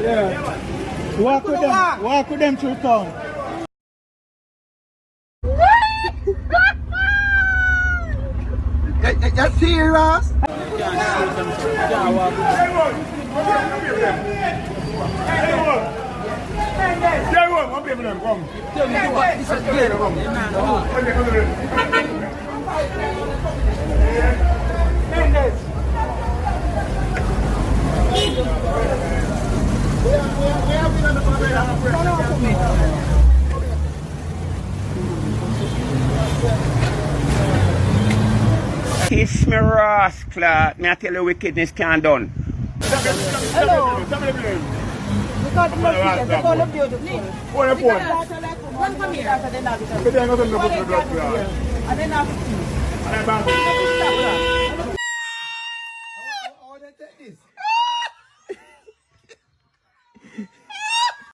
Yeah. Walk with them through town. You serious? Kiss me rascal, me I tell you wickedness can't done. Hello. Because the most they call them beautiful. What a point. One come here after then after. But then nothing to put to that. And then after. How they take this?